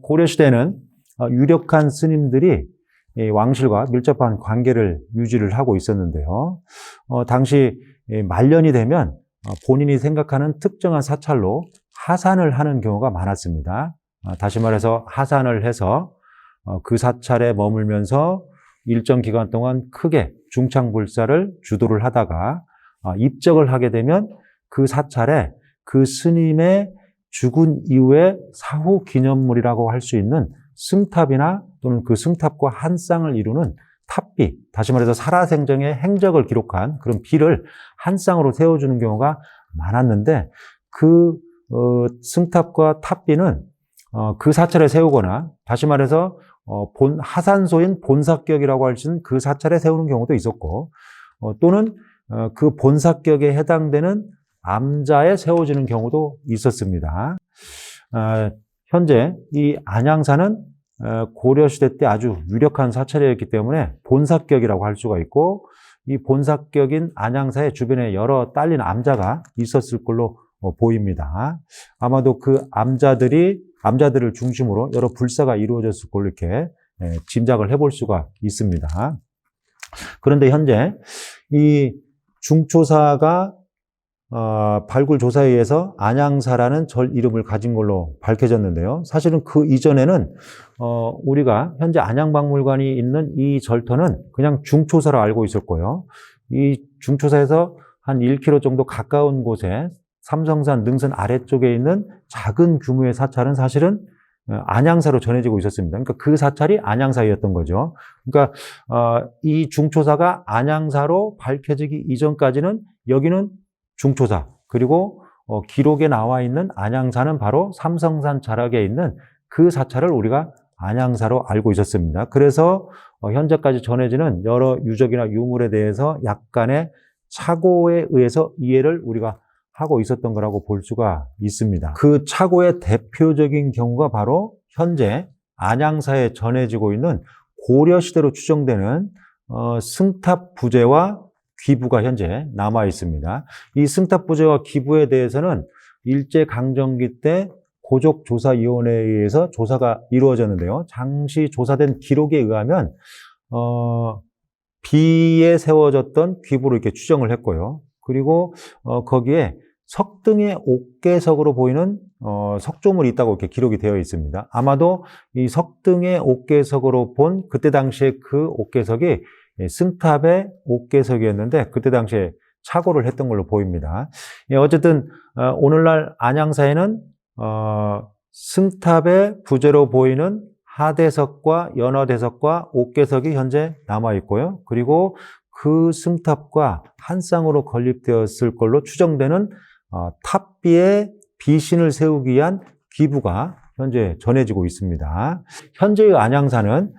고려시대는 유력한 스님들이 왕실과 밀접한 관계를 유지를 하고 있었는데요. 당시 말년이 되면 본인이 생각하는 특정한 사찰로 하산을 하는 경우가 많았습니다. 다시 말해서 하산을 해서 그 사찰에 머물면서 일정 기간 동안 크게 중창불사를 주도를 하다가 입적을 하게 되면 그 사찰에 그 스님의 죽은 이후에 사후 기념물이라고 할 수 있는 승탑이나 또는 그 승탑과 한 쌍을 이루는 탑비, 다시 말해서 살아생전의 행적을 기록한 그런 비를 한 쌍으로 세워주는 경우가 많았는데 그 승탑과 탑비는 그 사찰에 세우거나 다시 말해서 하산소인 본사격이라고 할 수 있는 그 사찰에 세우는 경우도 있었고 또는 그 본사격에 해당되는 암자에 세워지는 경우도 있었습니다. 현재 이 안양사는 고려시대 때 아주 유력한 사찰이었기 때문에 본사격이라고 할 수가 있고 이 본사격인 안양사의 주변에 여러 딸린 암자가 있었을 걸로 보입니다. 아마도 그 암자들을 중심으로 여러 불사가 이루어졌을 걸로 이렇게 짐작을 해볼 수가 있습니다. 그런데 현재 이 중초사가 발굴 조사에 의해서 안양사라는 절 이름을 가진 걸로 밝혀졌는데요. 사실은 그 이전에는 우리가 현재 안양박물관이 있는 이 절터는 그냥 중초사로 알고 있었고요. 이 중초사에서 한 1km 정도 가까운 곳에 삼성산 능선 아래쪽에 있는 작은 규모의 사찰은 사실은 안양사로 전해지고 있었습니다. 그러니까 그 사찰이 안양사였던 거죠. 그러니까 이 중초사가 안양사로 밝혀지기 이전까지는 여기는 중초사, 그리고 기록에 나와 있는 안양사는 바로 삼성산 자락에 있는 그 사찰을 우리가 안양사로 알고 있었습니다. 그래서 현재까지 전해지는 여러 유적이나 유물에 대해서 약간의 착오에 의해서 이해를 우리가 하고 있었던 거라고 볼 수가 있습니다. 그 착오의 대표적인 경우가 바로 현재 안양사에 전해지고 있는 고려시대로 추정되는 승탑 부재와 귀부가 현재 남아 있습니다. 이 승탑 부재와 귀부에 대해서는 일제강점기 때 고족조사위원회에 의해서 조사가 이루어졌는데요. 당시 조사된 기록에 의하면 비에 세워졌던 귀부로 이렇게 추정을 했고요. 그리고 거기에 석등의 옥계석으로 보이는 석조물이 있다고 이렇게 기록이 되어 있습니다. 아마도 이 석등의 옥계석으로 본 그때 당시에 그 옥계석이 승탑의 옥계석이었는데 그때 당시에 착오를 했던 걸로 보입니다. 어쨌든 오늘날 안양사에는 승탑의 부재로 보이는 하대석과 연화대석과 옥계석이 현재 남아 있고요. 그리고 그 승탑과 한 쌍으로 건립되었을 걸로 추정되는 탑비에 비신을 세우기 위한 기부가 현재 전해지고 있습니다. 현재의 안양사는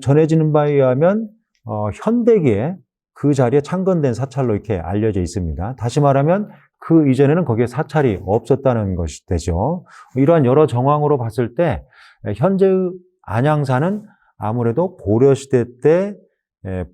전해지는 바에 의하면 현대기에 그 자리에 창건된 사찰로 이렇게 알려져 있습니다. 다시 말하면 그 이전에는 거기에 사찰이 없었다는 것이 되죠. 이러한 여러 정황으로 봤을 때 현재의 안양사는 아무래도 고려시대 때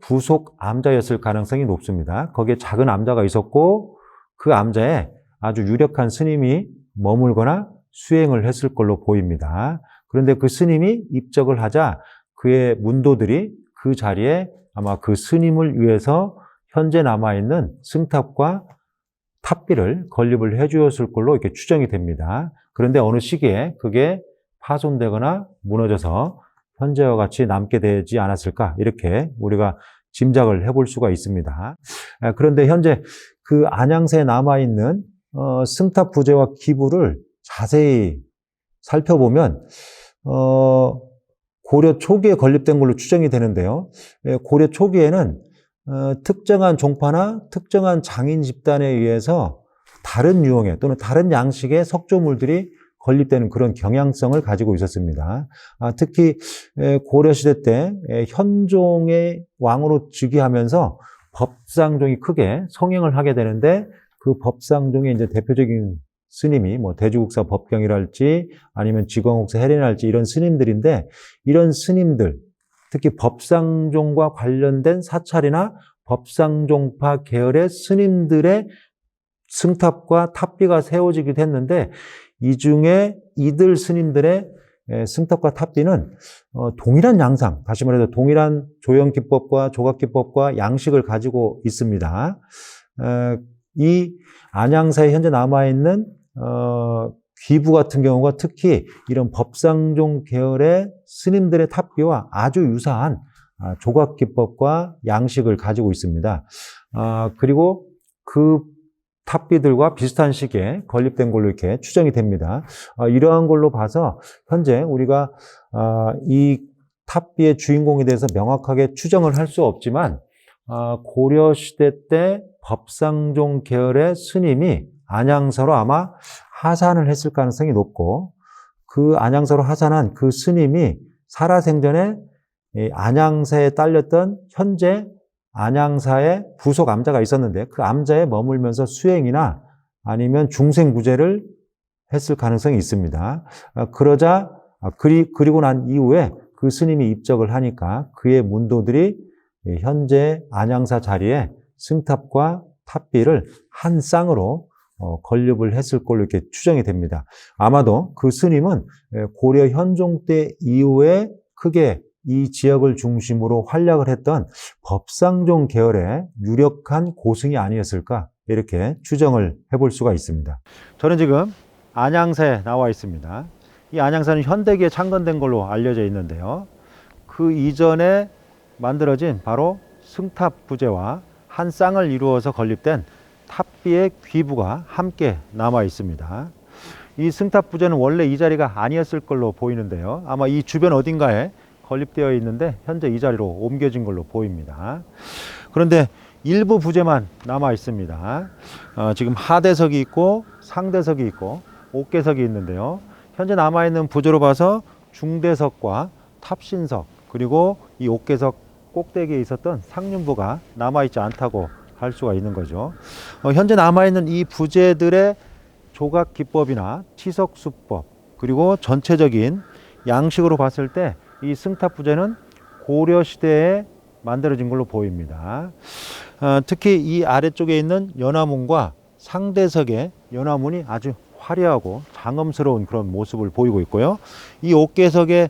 부속 암자였을 가능성이 높습니다. 거기에 작은 암자가 있었고 그 암자에 아주 유력한 스님이 머물거나 수행을 했을 걸로 보입니다. 그런데 그 스님이 입적을 하자 그의 문도들이 그 자리에 아마 그 스님을 위해서 현재 남아있는 승탑과 탑비를 건립을 해주었을 걸로 이렇게 추정이 됩니다. 그런데 어느 시기에 그게 파손되거나 무너져서 현재와 같이 남게 되지 않았을까 이렇게 우리가 짐작을 해볼 수가 있습니다. 그런데 현재 그 안양사에 남아있는 승탑 부재와 기부를 자세히 살펴보면 고려 초기에 건립된 걸로 추정이 되는데요. 고려 초기에는 특정한 종파나 특정한 장인 집단에 의해서 다른 유형의 또는 다른 양식의 석조물들이 건립되는 그런 경향성을 가지고 있었습니다. 특히 고려시대 때 현종의 왕으로 즉위하면서 법상종이 크게 성행을 하게 되는데 그 법상종의 이제 대표적인 스님이 뭐 대주국사 법경이랄지 아니면 지광옥사 해련이랄지 이런 스님들인데 이런 스님들 특히 법상종과 관련된 사찰이나 법상종파 계열의 스님들의 승탑과 탑비가 세워지기도 했는데 이 중에 이들 스님들의 승탑과 탑비는 동일한 양상, 다시 말해서 동일한 조형기법과 조각기법과 양식을 가지고 있습니다. 이 안양사에 현재 남아있는 귀부 같은 경우가 특히 이런 법상종 계열의 스님들의 탑비와 아주 유사한 조각기법과 양식을 가지고 있습니다. 그리고 그 탑비들과 비슷한 시기에 건립된 걸로 이렇게 추정이 됩니다. 이러한 걸로 봐서 현재 우리가 이 탑비의 주인공에 대해서 명확하게 추정을 할 수 없지만 고려시대 때 법상종 계열의 스님이 안양사로 아마 하산을 했을 가능성이 높고 그 안양사로 하산한 그 스님이 살아생전에 안양사에 딸렸던 현재 안양사의 부속 암자가 있었는데 그 암자에 머물면서 수행이나 아니면 중생구제를 했을 가능성이 있습니다. 그리고 난 이후에 그 스님이 입적을 하니까 그의 문도들이 현재 안양사 자리에 승탑과 탑비를 한 쌍으로 건립을 했을 걸로 이렇게 추정이 됩니다. 아마도 그 스님은 고려 현종 때 이후에 크게 이 지역을 중심으로 활약을 했던 법상종 계열의 유력한 고승이 아니었을까 이렇게 추정을 해볼 수가 있습니다. 저는 지금 안양사에 나와 있습니다. 이 안양사는 현대기에 창건된 걸로 알려져 있는데요. 그 이전에 만들어진 바로 승탑 부재와 한 쌍을 이루어서 건립된 탑비의 귀부가 함께 남아 있습니다. 이 승탑 부재는 원래 이 자리가 아니었을 걸로 보이는데요. 아마 이 주변 어딘가에 건립되어 있는데 현재 이 자리로 옮겨진 걸로 보입니다. 그런데 일부 부재만 남아 있습니다. 지금 하대석이 있고 상대석이 있고 옥계석이 있는데요. 현재 남아있는 부재로 봐서 중대석과 탑신석 그리고 이 옥계석 꼭대기에 있었던 상륜부가 남아있지 않다고 할 수가 있는 거죠. 현재 남아있는 이 부재들의 조각 기법이나 치석 수법 그리고 전체적인 양식으로 봤을 때 이 승탑 부재는 고려 시대에 만들어진 걸로 보입니다. 특히 이 아래쪽에 있는 연화문과 상대석의 연화문이 아주 화려하고 장엄스러운 그런 모습을 보이고 있고요. 이 옥계석의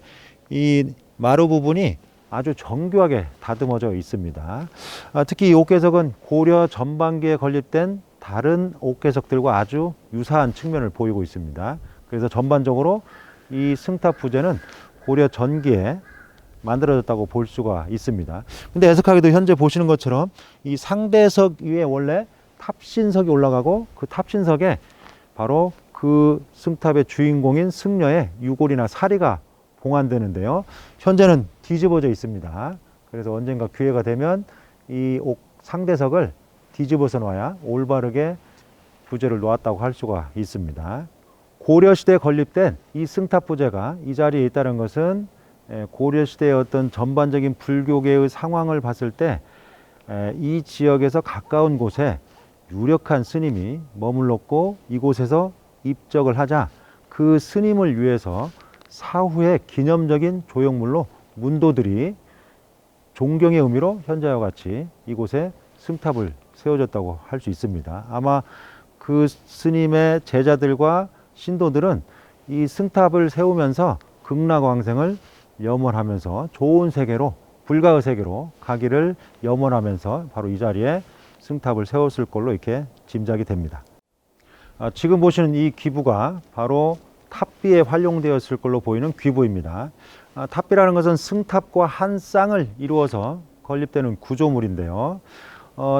이 마루 부분이 아주 정교하게 다듬어져 있습니다. 특히 이 옥계석은 고려 전반기에 건립된 다른 옥계석들과 아주 유사한 측면을 보이고 있습니다. 그래서 전반적으로 이 승탑 부재는 고려 전기에 만들어졌다고 볼 수가 있습니다. 근데 애석하게도 현재 보시는 것처럼 이 상대석 위에 원래 탑신석이 올라가고 그 탑신석에 바로 그 승탑의 주인공인 승려의 유골이나 사리가 봉안되는데요. 현재는 뒤집어져 있습니다. 그래서 언젠가 기회가 되면 이 상대석을 뒤집어서 놔야 올바르게 부재를 놓았다고 할 수가 있습니다. 고려시대에 건립된 이 승탑 부재가 이 자리에 있다는 것은 고려시대의 어떤 전반적인 불교계의 상황을 봤을 때 이 지역에서 가까운 곳에 유력한 스님이 머물렀고 이곳에서 입적을 하자 그 스님을 위해서 사후에 기념적인 조형물로 문도들이 존경의 의미로 현재와 같이 이곳에 승탑을 세워줬다고 할 수 있습니다. 아마 그 스님의 제자들과 신도들은 이 승탑을 세우면서 극락왕생을 염원하면서 좋은 세계로 불가의 세계로 가기를 염원하면서 바로 이 자리에 승탑을 세웠을 걸로 이렇게 짐작이 됩니다. 지금 보시는 이 귀부가 바로 탑비에 활용되었을 걸로 보이는 귀부입니다. 탑비라는 것은 승탑과 한 쌍을 이루어서 건립되는 구조물인데요.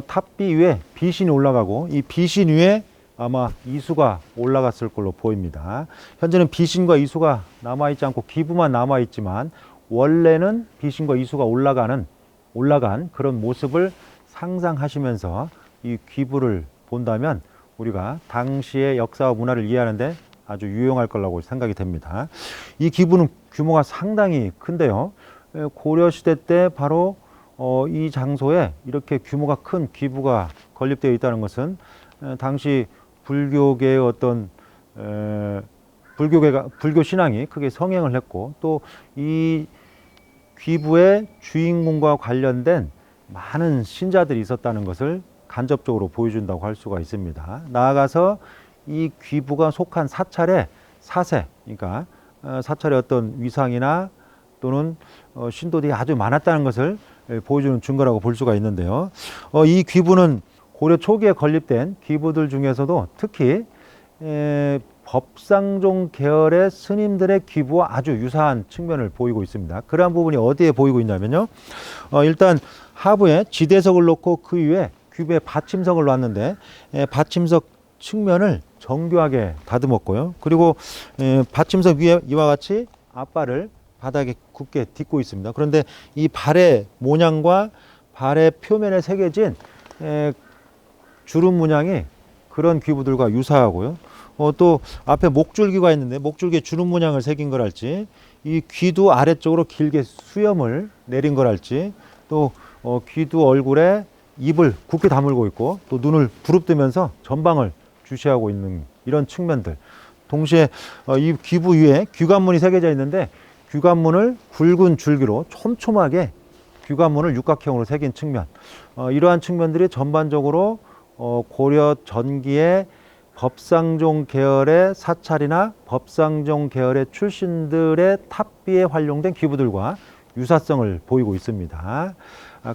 탑비 위에 비신이 올라가고 이 비신 위에 아마 이수가 올라갔을 걸로 보입니다. 현재는 비신과 이수가 남아있지 않고 귀부만 남아있지만 원래는 비신과 이수가 올라간 그런 모습을 상상하시면서 이 귀부를 본다면 우리가 당시의 역사와 문화를 이해하는데 아주 유용할 거라고 생각이 됩니다. 이 귀부는 규모가 상당히 큰데요. 고려시대 때 바로 이 장소에 이렇게 규모가 큰 귀부가 건립되어 있다는 것은 당시 불교계의 어떤 불교 신앙이 크게 성행을 했고 또 이 귀부의 주인공과 관련된 많은 신자들이 있었다는 것을 간접적으로 보여준다고 할 수가 있습니다. 나아가서 이 귀부가 속한 사찰의 사세, 그러니까 사찰의 어떤 위상이나 또는 신도들이 아주 많았다는 것을 보여주는 증거라고 볼 수가 있는데요. 이 귀부는 고려 초기에 건립된 귀부들 중에서도 특히 법상종 계열의 스님들의 귀부와 아주 유사한 측면을 보이고 있습니다. 그러한 부분이 어디에 보이고 있냐면요. 일단 하부에 지대석을 놓고 그 위에 귀부에 받침석을 놨는데 받침석 측면을 정교하게 다듬었고요. 그리고 받침석 위에 이와 같이 앞발을 바닥에 굳게 딛고 있습니다. 그런데 이 발의 모양과 발의 표면에 새겨진 주름 문양이 그런 귀부들과 유사하고요. 또 앞에 목줄기가 있는데 목줄기에 주름 문양을 새긴 거랄지, 이 귀두 아래쪽으로 길게 수염을 내린 거랄지, 또 귀두 얼굴에 입을 굳게 다물고 있고 또 눈을 부릅뜨면서 전방을 주시하고 있는 이런 측면들. 동시에 이 귀부 위에 귀관문이 새겨져 있는데 귀관문을 굵은 줄기로 촘촘하게 귀관문을 육각형으로 새긴 측면. 이러한 측면들이 전반적으로 고려 전기의 법상종 계열의 사찰이나 법상종 계열의 출신들의 탑비에 활용된 귀부들과 유사성을 보이고 있습니다.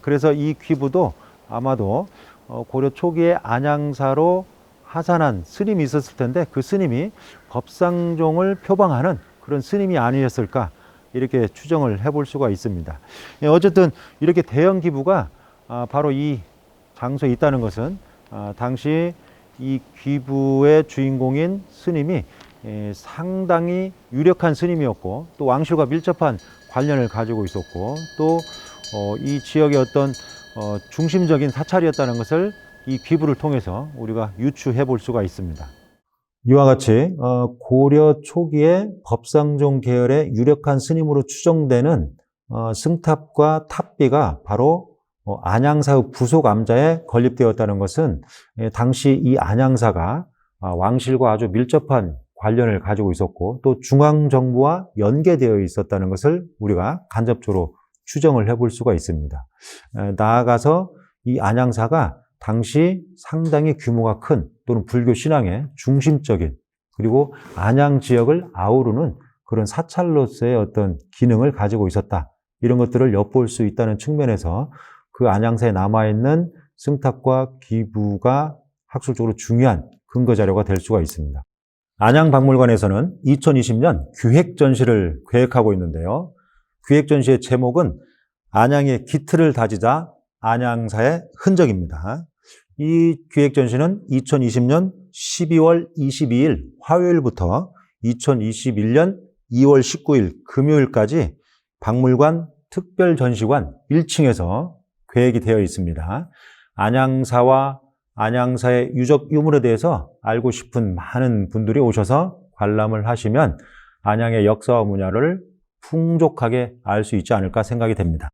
그래서 이 귀부도 아마도 고려 초기에 안양사로 하산한 스님이 있었을 텐데 그 스님이 법상종을 표방하는 그런 스님이 아니었을까, 이렇게 추정을 해볼 수가 있습니다. 어쨌든 이렇게 대형 기부가 바로 이 장소에 있다는 것은 당시 이 귀부의 주인공인 스님이 상당히 유력한 스님이었고 또 왕실과 밀접한 관련을 가지고 있었고 또 이 지역의 어떤 중심적인 사찰이었다는 것을 이 귀부를 통해서 우리가 유추해 볼 수가 있습니다. 이와 같이 고려 초기에 법상종 계열의 유력한 스님으로 추정되는 승탑과 탑비가 바로 안양사의 부속 암자에 건립되었다는 것은 당시 이 안양사가 왕실과 아주 밀접한 관련을 가지고 있었고 또 중앙정부와 연계되어 있었다는 것을 우리가 간접적으로 추정을 해볼 수가 있습니다. 나아가서 이 안양사가 당시 상당히 규모가 큰 또는 불교 신앙의 중심적인 그리고 안양 지역을 아우르는 그런 사찰로서의 어떤 기능을 가지고 있었다. 이런 것들을 엿볼 수 있다는 측면에서 그 안양사에 남아있는 승탑과 귀부가 학술적으로 중요한 근거 자료가 될 수가 있습니다. 안양박물관에서는 2020년 기획전시를 계획하고 있는데요. 기획전시의 제목은 안양의 기틀을 다지자 안양사의 흔적입니다. 이 기획전시는 2020년 12월 22일 화요일부터 2021년 2월 19일 금요일까지 박물관 특별전시관 1층에서 계획이 되어 있습니다. 안양사와 안양사의 유적 유물에 대해서 알고 싶은 많은 분들이 오셔서 관람을 하시면 안양의 역사와 문화를 풍족하게 알 수 있지 않을까 생각이 됩니다.